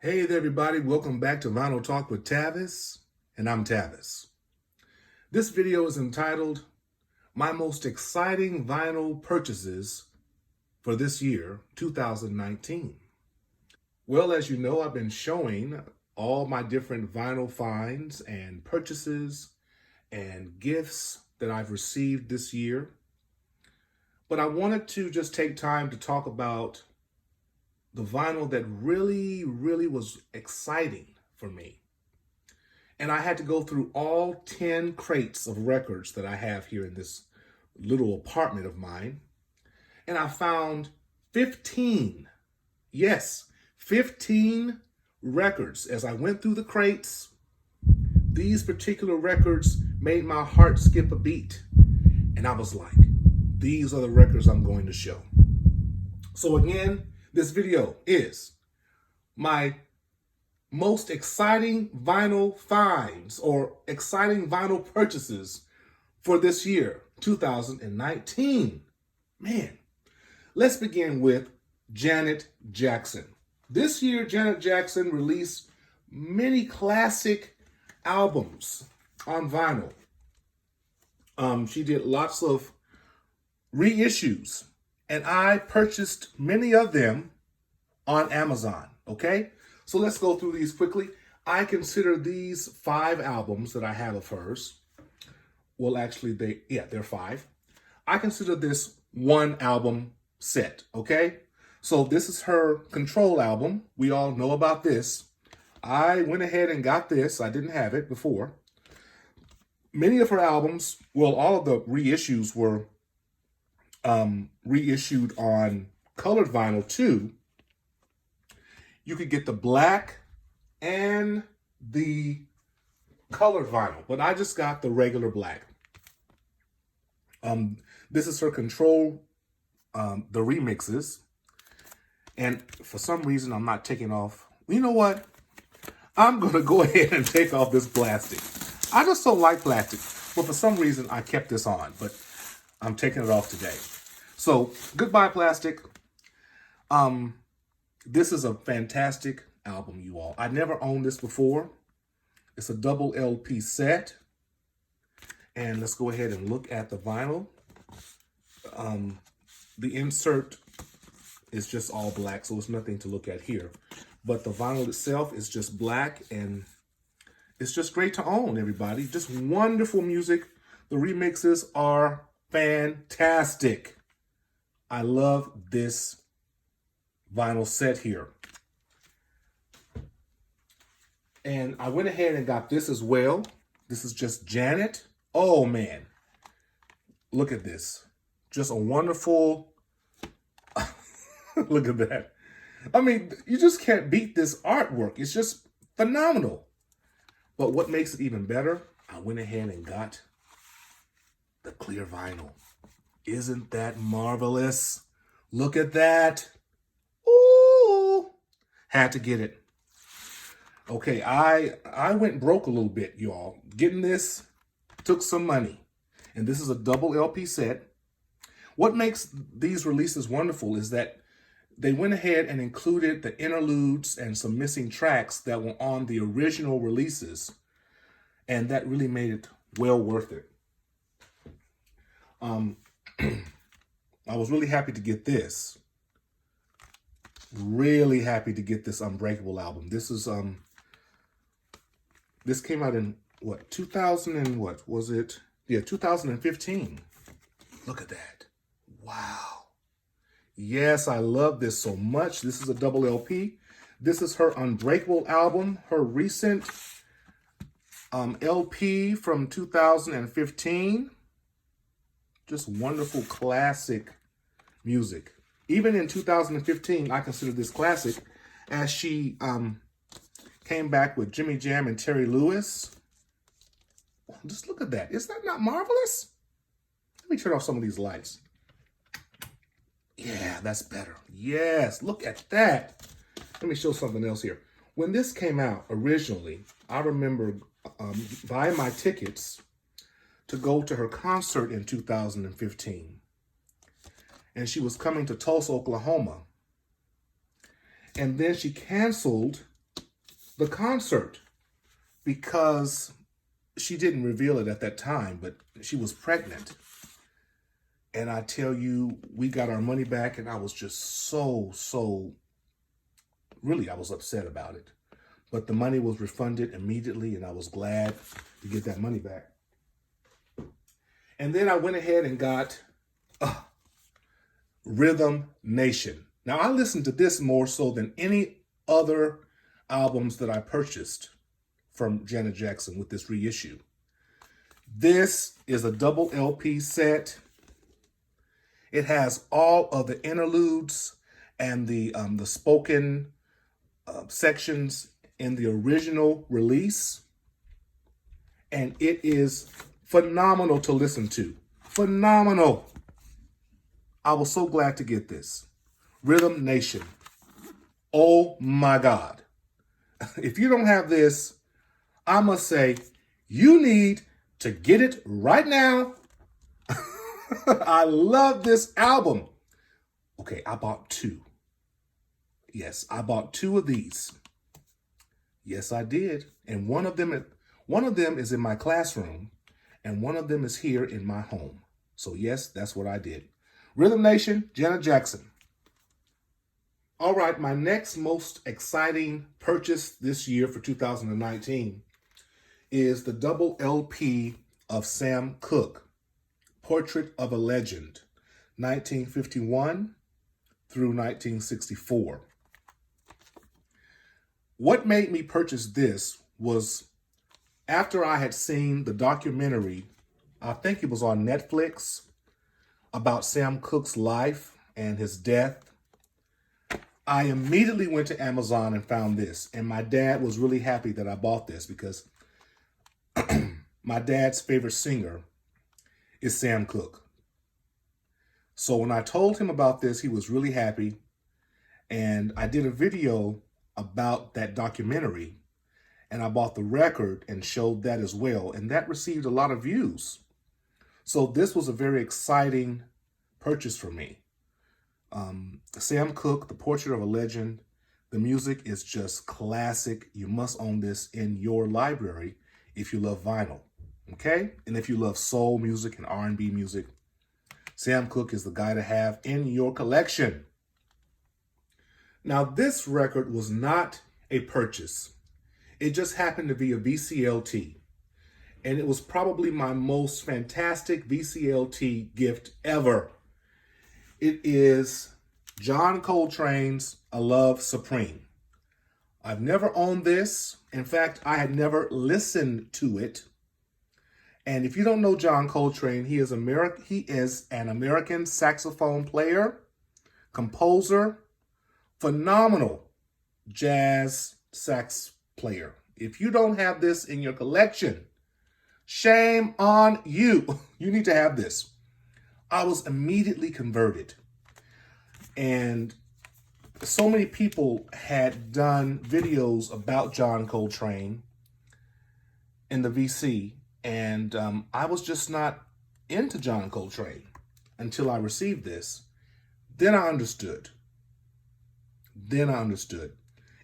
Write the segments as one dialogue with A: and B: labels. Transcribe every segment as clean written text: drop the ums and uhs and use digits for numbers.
A: Hey there, everybody. Welcome back to Vinyl Talk with Tavis, and I'm Tavis. This video is entitled My Most Exciting Vinyl Purchases for this year, 2019. Well, as you know, I've been showing all my different vinyl finds and purchases and gifts that I've received this year. But I wanted to just take time to talk about the vinyl that really was exciting for me. And I had to go through all 10 crates of records that I have here in this little apartment of mine. And I found 15, yes, 15 records. As I went through the crates, these particular records made my heart skip a beat. And I was like, these are the records I'm going to show. So again, this video is my most exciting vinyl finds or exciting vinyl purchases for this year, 2019. Man, let's begin with Janet Jackson. This year, Janet Jackson released many classic albums on vinyl. She did lots of reissues, and I purchased many of them on Amazon, okay? So let's go through these quickly. I consider these 5 albums that I have of hers. Well, actually, they're 5. I consider this one album set, okay? So this is her Control album. We all know about this. I went ahead and got this. I didn't have it before. Many of her albums, well, all of the reissues were reissued on colored vinyl too. You could get the black and the colored vinyl, but I just got the regular black. This is her Control, the remixes. And for some reason, I'm not taking off. You know what? I'm going to go ahead and take off this plastic. I just don't like plastic, but for some reason, I kept this on, but I'm taking it off today. So, goodbye, plastic. This is a fantastic album, you all. I never owned this before. It's a double LP set. And let's go ahead and look at the vinyl. The insert is just all black, so it's nothing to look at here. But the vinyl itself is just black, and it's just great to own, everybody. Just wonderful music. The remixes are fantastic. I love this vinyl set here. And I went ahead and got this as well. This is just Janet. Oh, man. Look at this. Just a wonderful... Look at that. I mean, you just can't beat this artwork. It's just phenomenal. But what makes it even better, I went ahead and got the clear vinyl. Isn't that marvelous? Look at that. Ooh. Had to get it. Okay, I went broke a little bit, y'all. Getting this took some money. And this is a double LP set. What makes these releases wonderful is that they went ahead and included the interludes and some missing tracks that were on the original releases. And that really made it well worth it. I was really happy to get this. Really happy to get this Unbreakable album. This is this came out in what, 2000 and what was it? Yeah, 2015. Look at that. Wow. Yes, I love this so much. This is a double LP. This is her Unbreakable album, her recent LP from 2015. Just wonderful classic music. Even in 2015, I consider this classic, as she came back with Jimmy Jam and Terry Lewis. Just look at that. Is that not marvelous? Let me turn off some of these lights. Yeah, that's better. Yes, look at that. Let me show something else here. When this came out originally, I remember buying my tickets to go to her concert in 2015. And she was coming to Tulsa, Oklahoma. And then she canceled the concert because she didn't reveal it at that time, but she was pregnant. And I tell you, we got our money back, and I was just really, I was upset about it. But the money was refunded immediately, and I was glad to get that money back. And then I went ahead and got Rhythm Nation. Now, I listened to this more so than any other albums that I purchased from Janet Jackson with this reissue. This is a double LP set. It has all of the interludes and the spoken sections in the original release. And it is phenomenal to listen to. Phenomenal. I was so glad to get this. Rhythm Nation. Oh my God. If you don't have this, I must say, you need to get it right now. I love this album. Okay, I bought two. Yes, I bought two of these. Yes, I did. And one of them is in my classroom, and one of them is here in my home. So yes, that's what I did. Rhythm Nation, Janet Jackson. All right, my next most exciting purchase this year for 2019 is the double LP of Sam Cooke, Portrait of a Legend, 1951 through 1964. What made me purchase this was after I had seen the documentary, I think it was on Netflix, about Sam Cooke's life and his death. I immediately went to Amazon and found this, and my dad was really happy that I bought this because my dad's favorite singer is Sam Cooke. So when I told him about this, he was really happy, and I did a video about that documentary, and I bought the record and showed that as well, and that received a lot of views. So this was a very exciting purchase for me. Sam Cooke, The Portrait of a Legend. The music is just classic. You must own this in your library if you love vinyl, okay? And if you love soul music and R&B music, Sam Cooke is the guy to have in your collection. Now, this record was not a purchase. It just happened to be a VCLT. And it was probably my most fantastic VCLT gift ever. It is John Coltrane's A Love Supreme. I've never owned this. In fact, I had never listened to it. And if you don't know John Coltrane, he is an American saxophone player, composer, phenomenal jazz sax player. If you don't have this in your collection, shame on you. You need to have this. I was immediately converted. And so many people had done videos about John Coltrane in the VC. And I was just not into John Coltrane until I received this. Then I understood.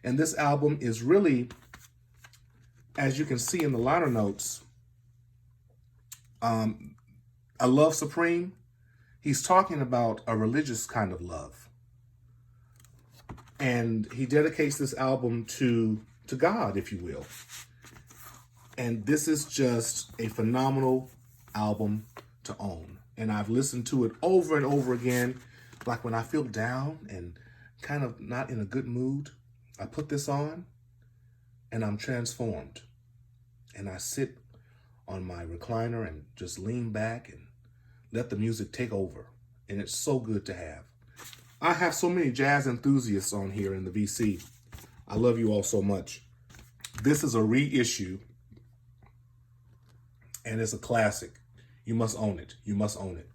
A: And this album is really, as you can see in the liner notes, A Love Supreme. He's talking about a religious kind of love. And he dedicates this album to God, if you will. And this is just a phenomenal album to own. And I've listened to it over and over again. Like when I feel down and kind of not in a good mood, I put this on and I'm transformed. And I sit on my recliner and just lean back and let the music take over. And it's so good to have. I have so many jazz enthusiasts on here in the VC. I love you all so much. This is a reissue. And it's a classic. You must own it. You must own it.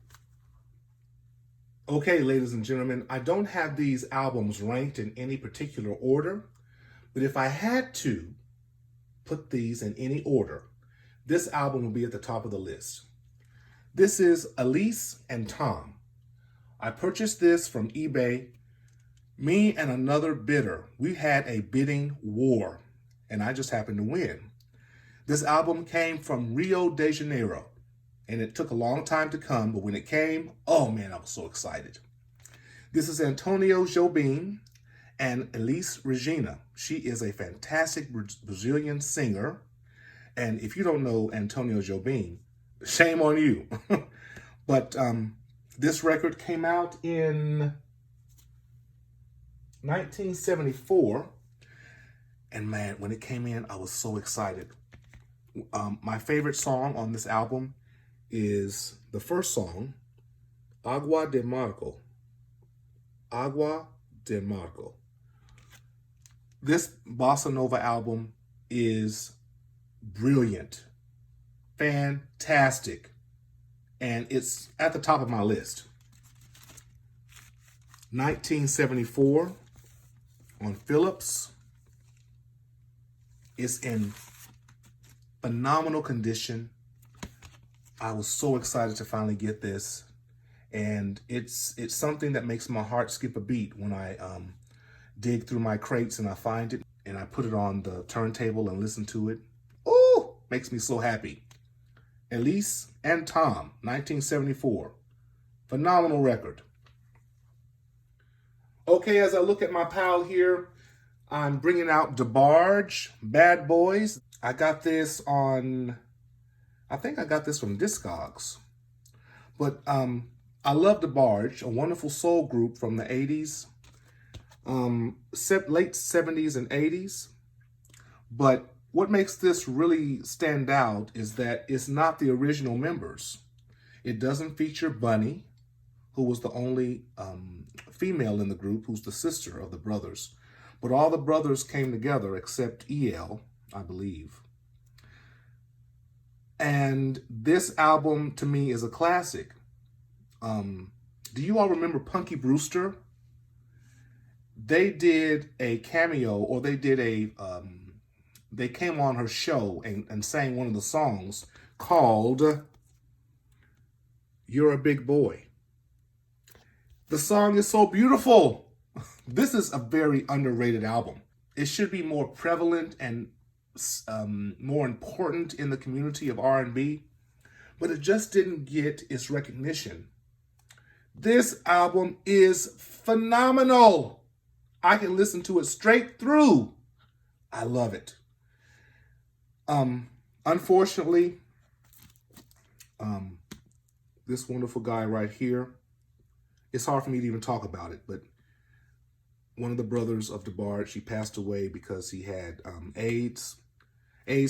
A: Okay, ladies and gentlemen, I don't have these albums ranked in any particular order, but if I had to put these in any order, this album will be at the top of the list. This is Elise and Tom. I purchased this from eBay. Me and another bidder, we had a bidding war, and I just happened to win. This album came from Rio de Janeiro, and it took a long time to come, but when it came, oh man, I was so excited. This is Antonio Jobim and Elis Regina. She is a fantastic Brazilian singer, and if you don't know Antonio Jobim, shame on you. But this record came out in 1974, and man, when it came in, I was so excited. My favorite song on this album is the first song, Agua de Marco. Agua de Marco. This bossa nova album is brilliant, fantastic, and it's at the top of my list. 1974 on Philips. It's in phenomenal condition. I was so excited to finally get this, and it's something that makes my heart skip a beat when I dig through my crates and I find it and I put it on the turntable and listen to it. Ooh, makes me so happy. Elise and Tom, 1974. Phenomenal record. Okay, as I look at my pile here, I'm bringing out DeBarge, Bad Boys. I got this on, I think I got this from Discogs. But I love DeBarge, a wonderful soul group from the 80s, late 70s and 80s. But what makes this really stand out is that it's not the original members. It doesn't feature Bunny, who was the only female in the group, who's the sister of the brothers. But all the brothers came together except EL, I believe. And this album, to me, is a classic. Do you all remember Punky Brewster? They did a cameo, or they did they came on her show and sang one of the songs called You're a Big Boy. The song is so beautiful. This is a very underrated album. It should be more prevalent and more important in the community of R&B, but it just didn't get its recognition. This album is phenomenal. I can listen to it straight through. I love it. Unfortunately, this wonderful guy right here, it's hard for me to even talk about it, but one of the brothers of DeBarge, he passed away because he had AIDS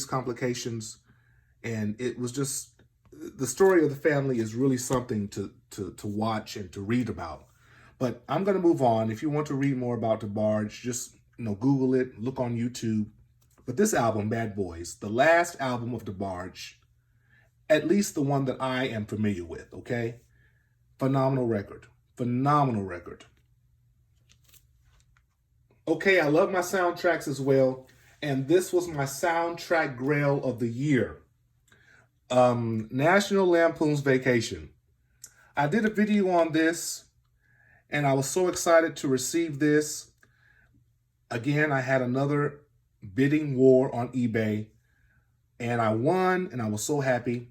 A: complications, and it was just, the story of the family is really something to watch and to read about. But I'm going to move on. If you want to read more about DeBarge, just Google it, look on YouTube. But this album, Bad Boys, the last album of DeBarge, at least the one that I am familiar with, okay? Phenomenal record. Phenomenal record. Okay, I love my soundtracks as well, and this was my soundtrack grail of the year. National Lampoon's Vacation. I did a video on this, and I was so excited to receive this. Again, I had another bidding war on eBay, and I won, and I was so happy.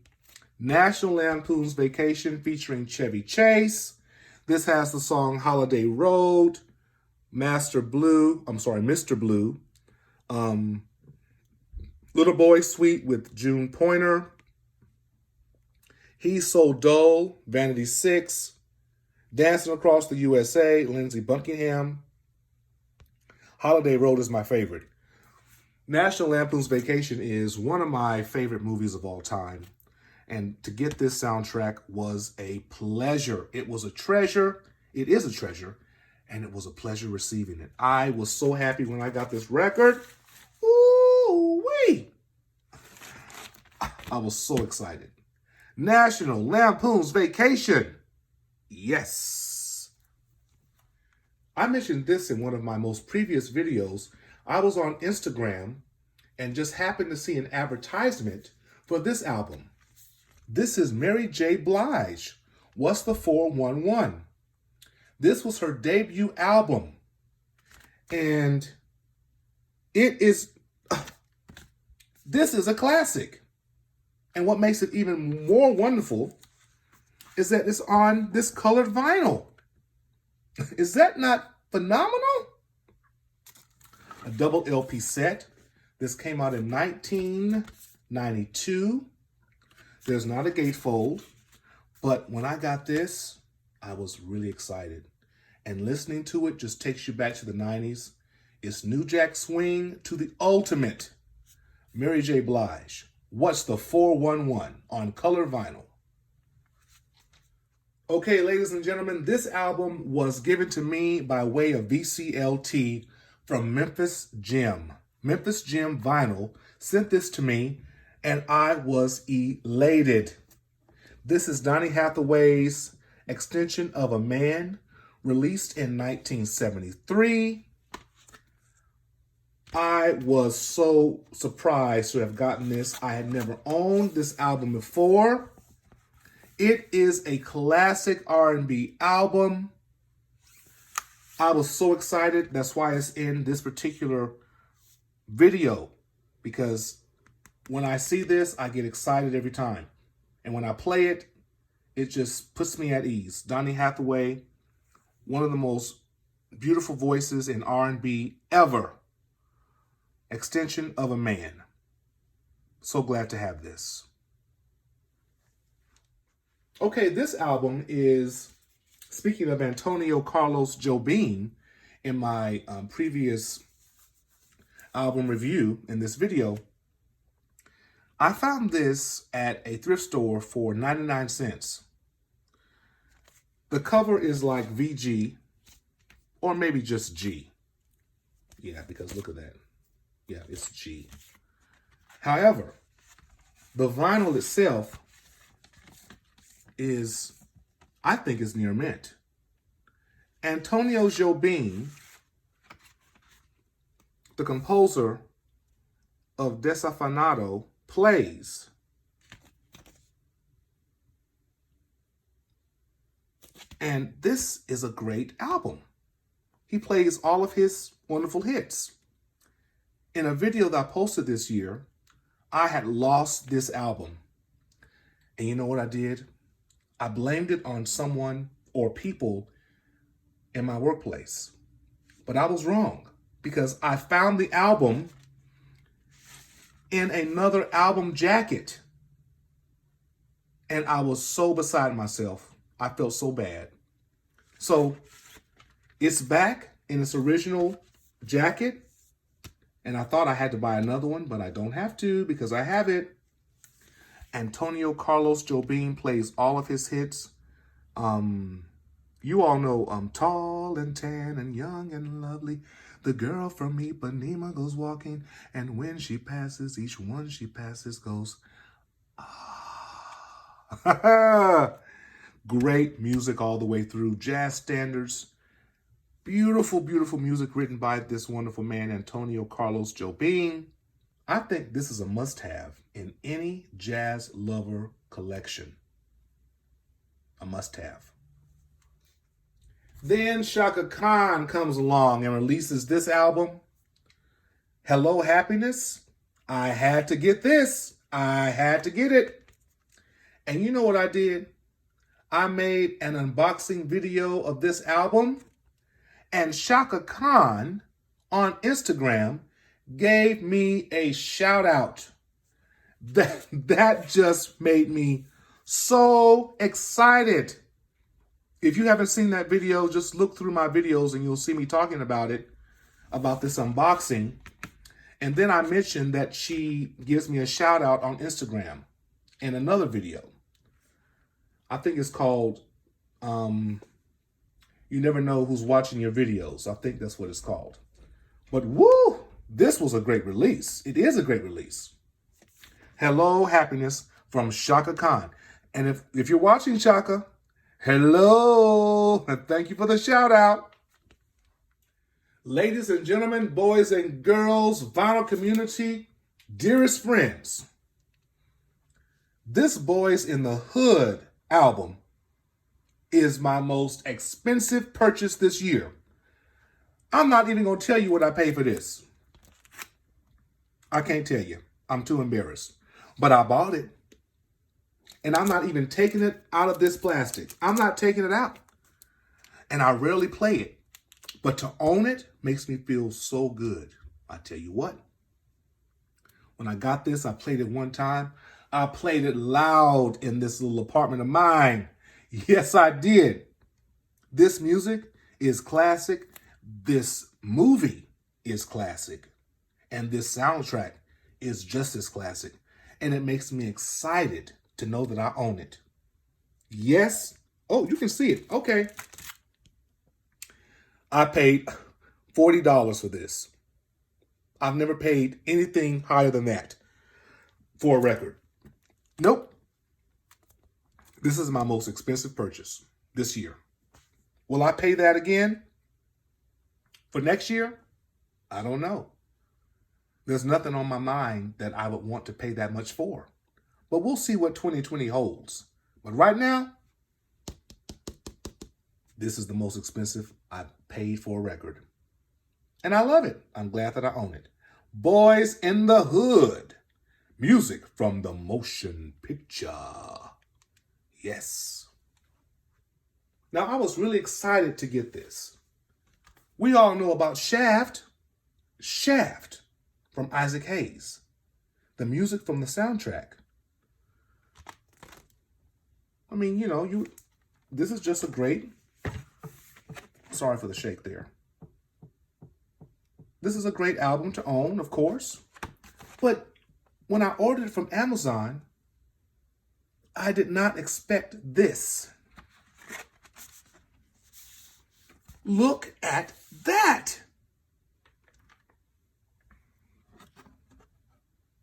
A: National Lampoon's Vacation featuring Chevy Chase. This has the song Holiday Road, Mr. Blue, Little Boy Sweet with June Pointer, He's So Dull, Vanity 6, Dancing Across the USA, Lindsey Buckingham. Holiday Road is my favorite. National Lampoon's Vacation is one of my favorite movies of all time. And to get this soundtrack was a pleasure. It was a treasure. It is a treasure. And it was a pleasure receiving it. I was so happy when I got this record. Ooh-wee! I was so excited. National Lampoon's Vacation. Yes. I mentioned this in one of my most previous videos. I was on Instagram and just happened to see an advertisement for this album. This is Mary J. Blige. What's the 411? This was her debut album. And it is This is a classic. And what makes it even more wonderful is that it's on this colored vinyl. Is that not phenomenal? A double LP set. This came out in 1992. There's not a gatefold, but when I got this, I was really excited. And listening to it just takes you back to the 90s. It's New Jack Swing to the ultimate. Mary J. Blige. What's the 411 on color vinyl? Okay, ladies and gentlemen, this album was given to me by way of VCLT from Memphis Jim. Memphis Jim Vinyl sent this to me, and I was elated. This is Donny Hathaway's Extension of a Man, released in 1973. I was so surprised to have gotten this. I had never owned this album before. It is a classic R&B album. I was so excited. That's why it's in this particular video, because when I see this, I get excited every time. And when I play it, it just puts me at ease. Donny Hathaway, one of the most beautiful voices in R&B ever. Extension of a Man. So glad to have this. Okay, this album is, speaking of Antonio Carlos Jobim, in my previous album review in this video, I found this at a thrift store for 99 cents. The cover is like VG, or maybe just G. Yeah, because look at that. Yeah, it's G. However, the vinyl itself is, I think, is near mint. Antonio Jobim, the composer of Desafinado, plays. And this is a great album. He plays all of his wonderful hits. In a video that I posted this year, I had lost this album. And you know what I did? I blamed it on someone or people in my workplace. But I was wrong, because I found the album in another album jacket. And I was so beside myself. I felt so bad. So it's back in its original jacket. And I thought I had to buy another one, but I don't have to because I have it. Antonio Carlos Jobim plays all of his hits. You all know Tall and Tan and Young and Lovely. The girl from Ipanema goes walking, and when she passes, each one she passes goes, ah. Great music all the way through. Jazz standards. Beautiful, beautiful music written by this wonderful man, Antonio Carlos Jobim. I think this is a must-have in any jazz lover collection. A must-have. Then Chaka Khan comes along and releases this album, Hello Happiness. I had to get this. I had to get it. And you know what I did? I made an unboxing video of this album, and Chaka Khan on Instagram gave me a shout out. That just made me so excited. If you haven't seen that video, just look through my videos and you'll see me talking about it, about this unboxing. And then I mentioned that she gives me a shout out on Instagram in another video. I think it's called, You Never Know Who's Watching Your Videos. I think that's what it's called. But woo, this was a great release. It is a great release. Hello Happiness from Chaka Khan. And if you're watching, Chaka, hello, and thank you for the shout out. Ladies and gentlemen, boys and girls, vinyl community, dearest friends, this Boys in the Hood album is my most expensive purchase this year. I'm not even going to tell you what I paid for this. I can't tell you. I'm too embarrassed. But I bought it. And I'm not even taking it out of this plastic. I'm not taking it out. And I rarely play it. But to own it makes me feel so good. I tell you what. When I got this, I played it one time. I played it loud in this little apartment of mine. Yes, I did. This music is classic. This movie is classic. And this soundtrack is just as classic. And it makes me excited to know that I own it. Yes. Oh, you can see it. Okay. I paid $40 for this. I've never paid anything higher than that for a record. Nope. This is my most expensive purchase this year. Will I pay that again for next year? I don't know. There's nothing on my mind that I would want to pay that much for. But we'll see what 2020 holds. But right now, this is the most expensive I've paid for a record. And I love it. I'm glad that I own it. Boys in the Hood. Music from the motion picture. Yes. Now, I was really excited to get this. We all know about Shaft. Shaft from Isaac Hayes. The music from the soundtrack. I mean, you know, this is just a great... Sorry for the shake there. This is a great album to own, of course. But when I ordered it from Amazon, I did not expect this. Look at that.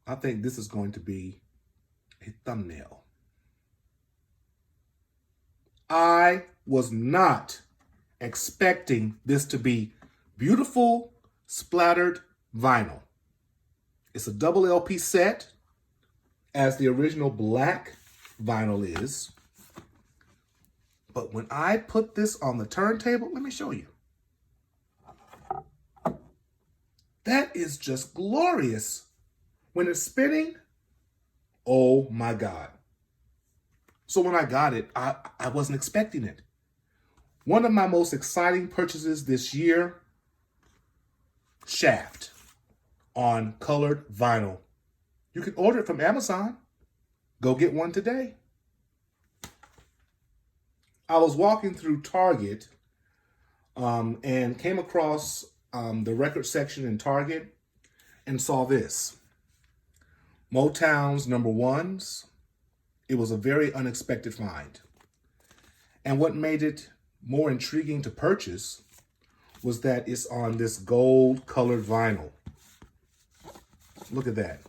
A: I think this is going to be a thumbnail. I was not expecting this to be beautiful, splattered vinyl. It's a double LP set, as the original black vinyl is. But when I put this on the turntable, let me show you. That is just glorious. When it's spinning, oh my God. So when I got it, I wasn't expecting it. One of my most exciting purchases this year, Shaft on colored vinyl. You can order it from Amazon. Go get one today. I was walking through Target and came across the record section in Target and saw this. Motown's number ones. It was a very unexpected find. And what made it more intriguing to purchase was that it's on this gold colored vinyl. Look at that.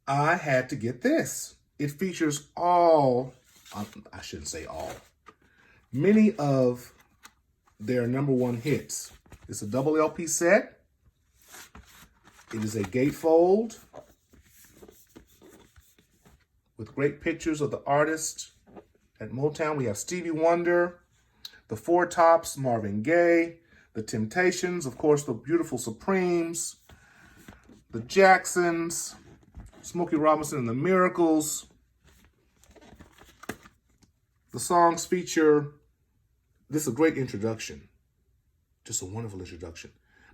A: I had to get this. It features all, I shouldn't say all, many of their number one hits. It's a double LP set. It is a gatefold with great pictures of the artists at Motown. We have Stevie Wonder, the Four Tops, Marvin Gaye, the Temptations, of course, the beautiful Supremes, the Jacksons, Smokey Robinson and the Miracles. The songs feature, this is a great introduction. Just a wonderful introduction.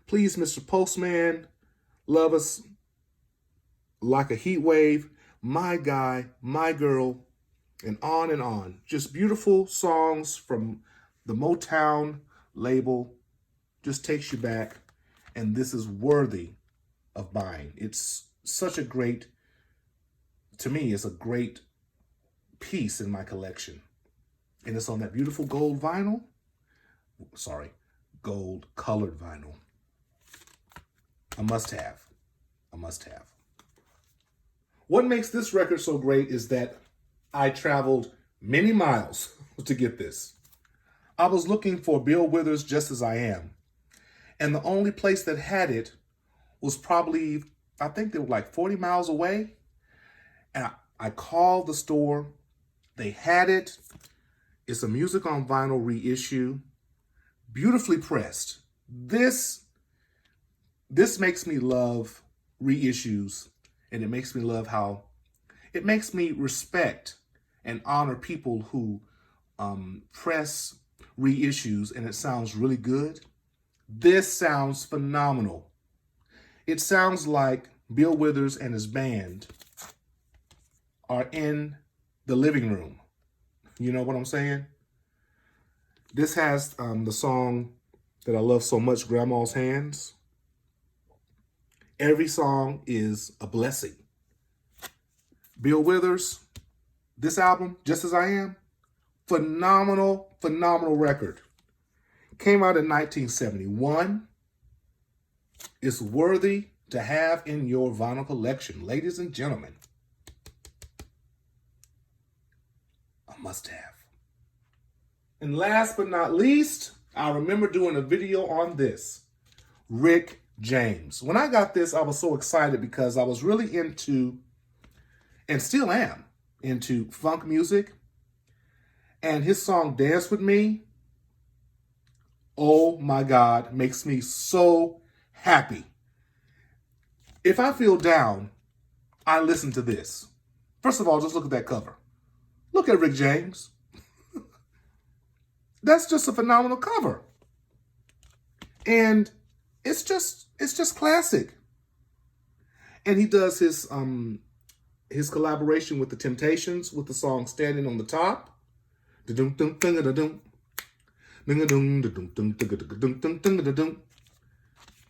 A: Please, Mr. Postman, Love Us Like a Heat Wave, My Guy, My Girl, and on and on. Just beautiful songs from the Motown label. Just takes you back. And this is worthy of buying. It's such a great, to me, it's a great piece in my collection. And it's on that beautiful gold vinyl. Sorry, gold colored vinyl. A must have. A must have. What makes this record so great is that I traveled many miles to get this. I was looking for Bill Withers, Just As I Am. And the only place that had it was probably, I think they were like 40 miles away. And I called the store. They had it. It's a music on vinyl reissue. Beautifully pressed. This makes me love reissues, and it makes me love how it makes me respect and honor people who press reissues and it sounds really good. This sounds phenomenal. It sounds like Bill Withers and his band are in the living room. You know what I'm saying? This has the song that I love so much, Grandma's Hands. Every song is a blessing. Bill Withers, this album, Just As I Am, phenomenal, phenomenal record. Came out in 1971. It's worthy to have in your vinyl collection, ladies and gentlemen. A must-have. And last but not least, I remember doing a video on this, Rick James. When I got this, I was so excited because I was really into, and still am, into funk music. And his song, Dance With Me, oh my God, makes me so happy. If I feel down, I listen to this. First of all, just look at that cover. Look at Rick James. That's just a phenomenal cover. And it's just classic. And he does his collaboration with the Temptations with the song Standing on the Top.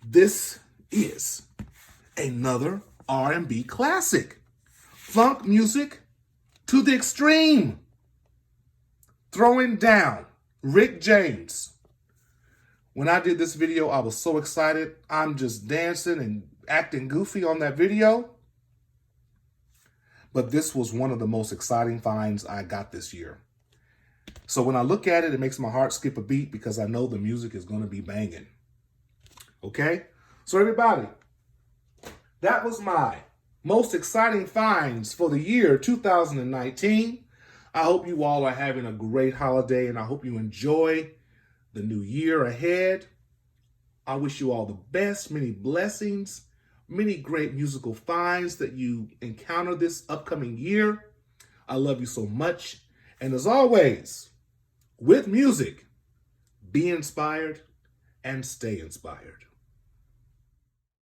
A: This is another R&B classic. Funk music to the extreme. Throwing down. Rick James. When I did this video, I was so excited. I'm just dancing and acting goofy on that video. But this was one of the most exciting finds I got this year. So when I look at it, it makes my heart skip a beat because I know the music is going to be banging. Okay? So everybody, that was my most exciting finds for the year 2019. I hope you all are having a great holiday and I hope you enjoy the new year ahead. I wish you all the best, many blessings, many great musical finds that you encounter this upcoming year. I love you so much. And as always, with music, be inspired and stay inspired.